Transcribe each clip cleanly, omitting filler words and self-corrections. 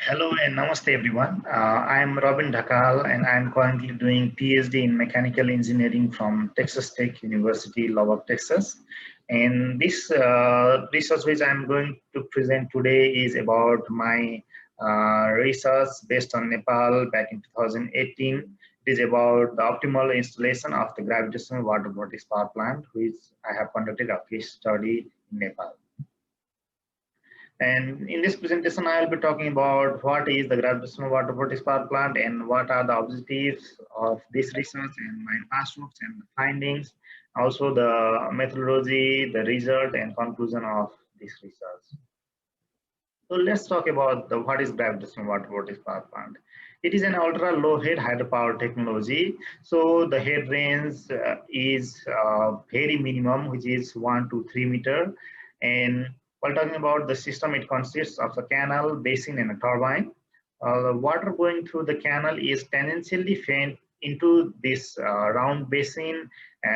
Hello and namaste everyone. I am Robin Dhakal and I am currently doing PhD in mechanical engineering from Texas Tech University, Lubbock, Texas. And this research which I am going to present today is about my research based on Nepal back in 2018. It is about the optimal installation of the gravitational water vortex power plant, which I have conducted a case study in Nepal. And in this presentation, I will be talking about what is the gravitational water vortex power plant and what are the objectives of this research and my past works and findings, also the methodology, the result and conclusion of this research. So let's talk about what is gravitational water vortex power plant. It is an ultra low head hydropower technology. So the head range is very minimum, which is 1 to 3 meter. And while talking about the system, it consists of a canal, basin, and a turbine. The water going through the canal is tangentially fed into this round basin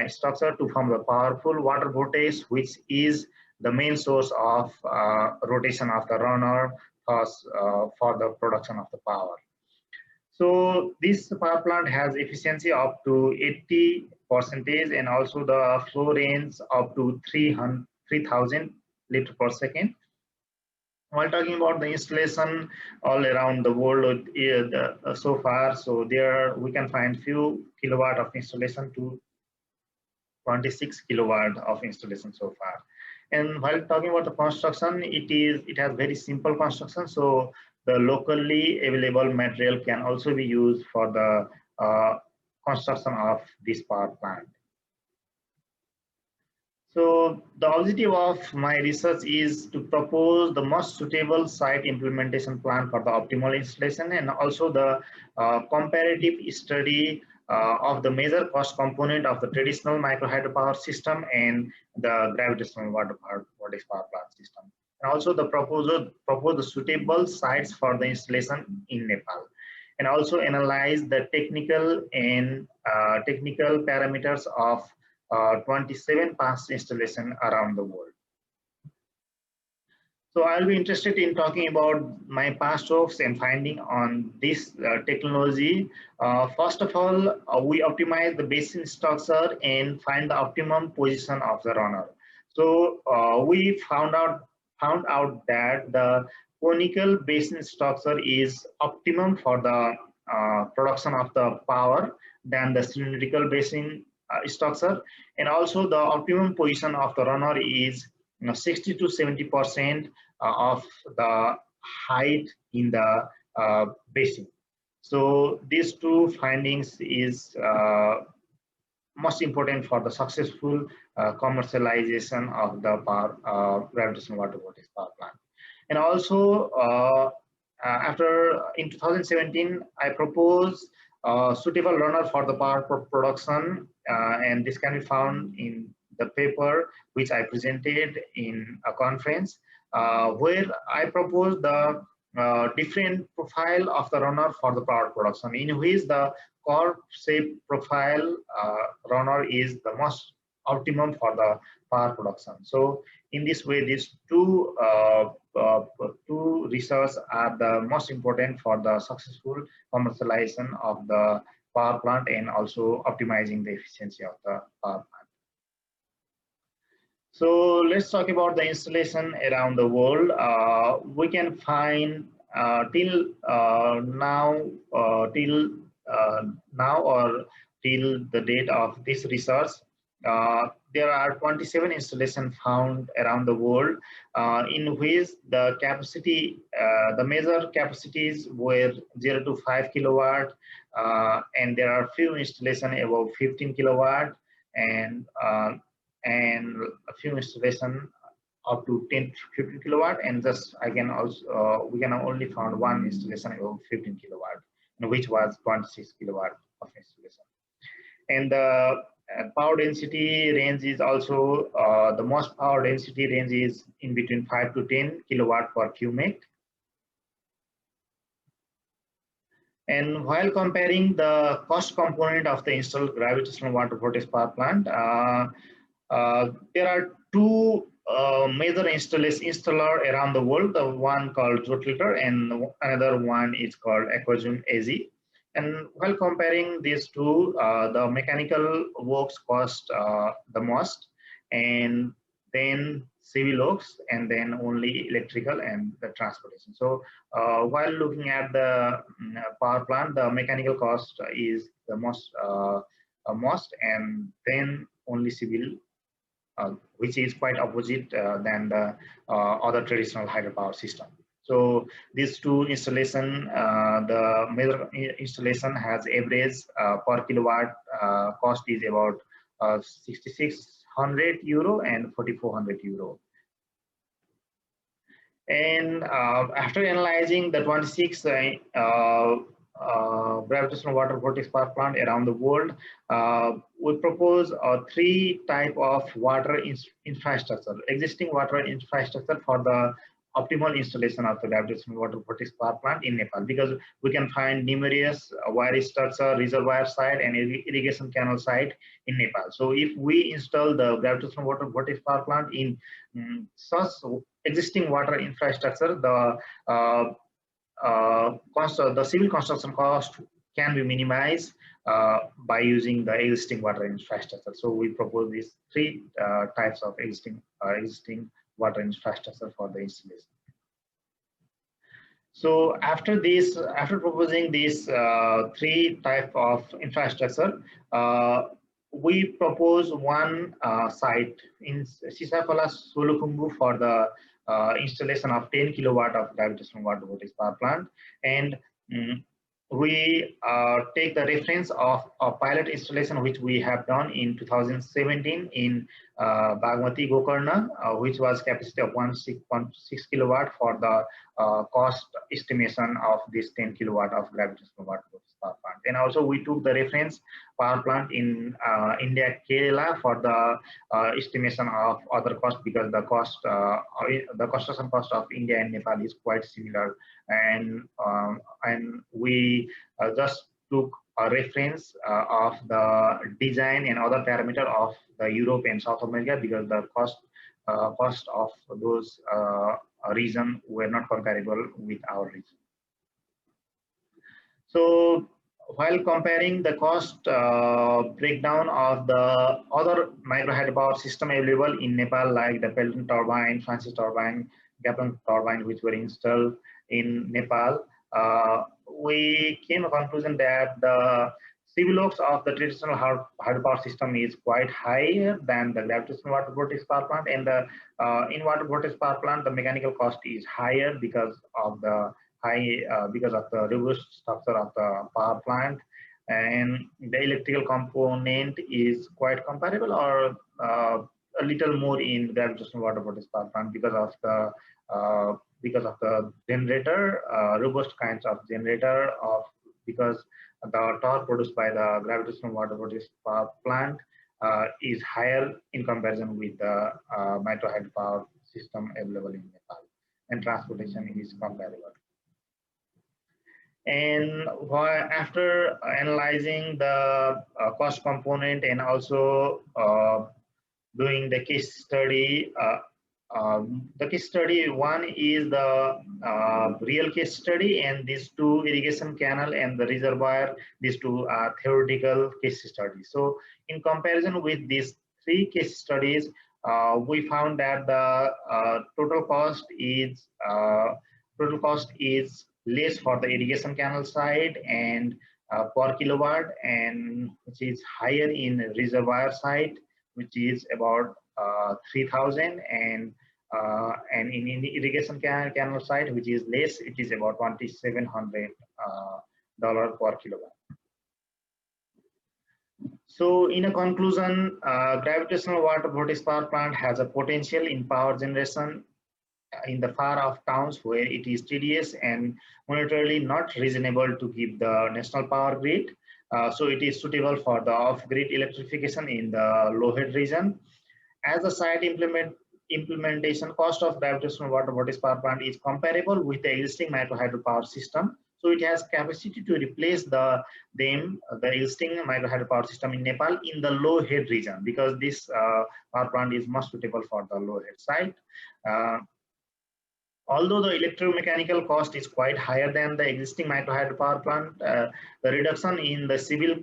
structure to form the powerful water vortex, which is the main source of rotation of the runner for the production of the power. So this power plant has efficiency up to 80% and also the flow range up to 3,000 liters per second. While talking about the installation all around the world so far, so there we can find few kilowatt of installation to 26 kilowatt of installation so far. And while talking about the construction, it has very simple construction. So the locally available material can also be used for the construction of this power plant. So the objective of my research is to propose the most suitable site implementation plan for the optimal installation and also the comparative study of the major cost component of the traditional micro hydropower system and the gravitational water vortex power plant system. And also the propose the suitable sites for the installation in Nepal. And also analyze the technical and technical parameters of 27 past installation around the world. So I'll be interested in talking about my past works and finding on this technology. First of all, we optimize the basin structure and find the optimum position of the runner. So we found out that the conical basin structure is optimum for the production of the power than the cylindrical basin structure, and also the optimum position of the runner is 60 to 70% of the height in the basin. So these two findings is most important for the successful commercialization of the gravitational water vortex power plant. And also in 2017, I proposed suitable runner for the power production, and this can be found in the paper which I presented in a conference where I proposed the different profile of the runner for the power production, in which the curve shape profile runner is the most optimum for the power production. So in this way, these two research are the most important for the successful commercialization of the power plant and also optimizing the efficiency of the power plant. So let's talk about the installation around the world. We can find till now or till the date of this research, there are 27 installations found around the world, in which the capacity, the major capacities were 0 to 5 kilowatt, and there are few installations above 15 kilowatt, and a few installations up to 10 to 15 kilowatt, and just we can only found one installation above 15 kilowatt, which was 26 kilowatt of installation. And the power density range is also the most power density range is in between 5 to 10 kilowatt per cubic. And while comparing the cost component of the installed gravitational water vortex power plant, there are two major installer around the world. The one called Zotilter and another one is called Aquazone AZ. And while comparing these two, the mechanical works cost the most, and then civil works, and then only electrical and the transportation. So while looking at the power plant, the mechanical cost is the most, and then only civil, which is quite opposite than the other traditional hydropower system. So these two installation, the major installation has average per kilowatt cost is about 6,600 euro and 4,400 euro. And after analyzing the 26 gravitational water vortex power plant around the world, we propose three type of water infrastructure, existing water infrastructure for the optimal installation of the gravitational water vortex power plant in Nepal, because we can find numerous wire structure, reservoir site, and irrigation canal site in Nepal. So if we install the gravitational water vortex power plant in such existing water infrastructure, the the civil construction cost can be minimized by using the existing water infrastructure. So we propose these three types of existing water infrastructure for the installation. So after proposing these three type of infrastructure, we propose one site in Sisapala Solukhumbu for the installation of 10 kilowatt of gravitational water vortex power plant, and we take the reference of a pilot installation which we have done in 2017 in Bagmati Gokarna, which was capacity of 1.6 kilowatt for the cost estimation of this 10 kilowatt of gravitational water vortex power plant. And also we took the reference power plant in India, Kerala for the estimation of other cost, because the construction cost of India and Nepal is quite similar, and we just took a reference of the design and other parameter of the Europe and South America, because the cost of those region were not comparable with our region. So while comparing the cost breakdown of the other micro hydropower system available in Nepal, like the Pelton turbine, Francis turbine, Gapon turbine, which were installed in Nepal, we came to a conclusion that the civil works of the traditional hydropower system is quite higher than the gravitational water vortex power plant, and the in water vortex power plant the mechanical cost is higher because of the robust structure of the power plant, and the electrical component is quite comparable or a little more in gravitational water vortex power plant because of the generator, robust kinds of generator, because the torque produced by the gravitational water vortex power plant is higher in comparison with the micro hydropower system available in Nepal, and transportation is comparable. And after analyzing the cost component and also doing the case study, the case study one is the real case study, and these two, irrigation canal and the reservoir, these two are theoretical case studies. So in comparison with these three case studies, we found that the total cost is less for the irrigation canal side and per kilowatt, and which is higher in reservoir side, which is about 3,000, and in irrigation canal side, which is less, it is about $2,700 per kilowatt. So in a conclusion, gravitational water vortex power plant has a potential in power generation in the far off towns where it is tedious and monetarily not reasonable to keep the national power grid. So it is suitable for the off-grid electrification in the low-head region. As the site implementation cost of gravitational water vortex power plant is comparable with the existing micro hydropower system, So it has capacity to replace the existing micro hydropower system in Nepal in the low head region, because this power plant is much suitable for the low head site. Although the electromechanical cost is quite higher than the existing micro hydropower plant, the reduction in the civil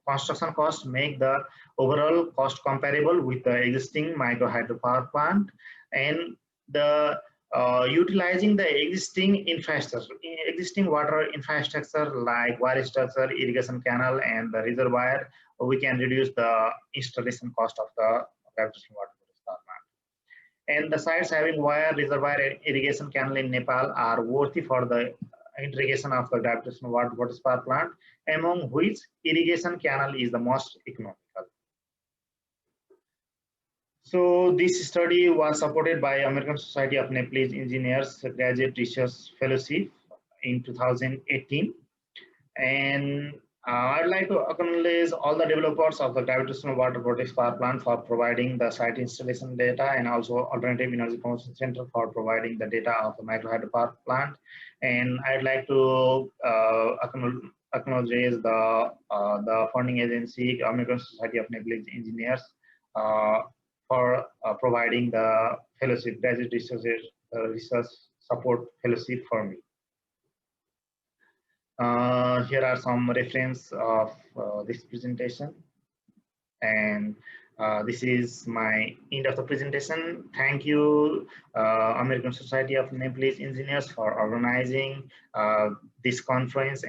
construction cost make the overall cost comparable with the existing micro hydropower plant. And the utilizing the existing infrastructure, existing water infrastructure like wire structure, irrigation canal, and the reservoir, we can reduce the installation cost of the gravitational water power plant. And the sites having wire, reservoir, and irrigation canal in Nepal are worthy for the irrigation of the gravitational water power plant, among which irrigation canal is the most economical. So this study was supported by American Society of Nepalese Engineers Graduate Research Fellowship in 2018. And I'd like to acknowledge all the developers of the gravitational water vortex power plant for providing the site installation data, and also Alternative Energy Promotion Center for providing the data of the micro hydropower plant. And I'd like to acknowledge the funding agency, American Society of Nepalese Engineers, for providing the fellowship, graduate research support fellowship for me. Here are some reference of this presentation, and this is my end of the presentation. Thank you, American Society of Nepalese Engineers, for organizing this conference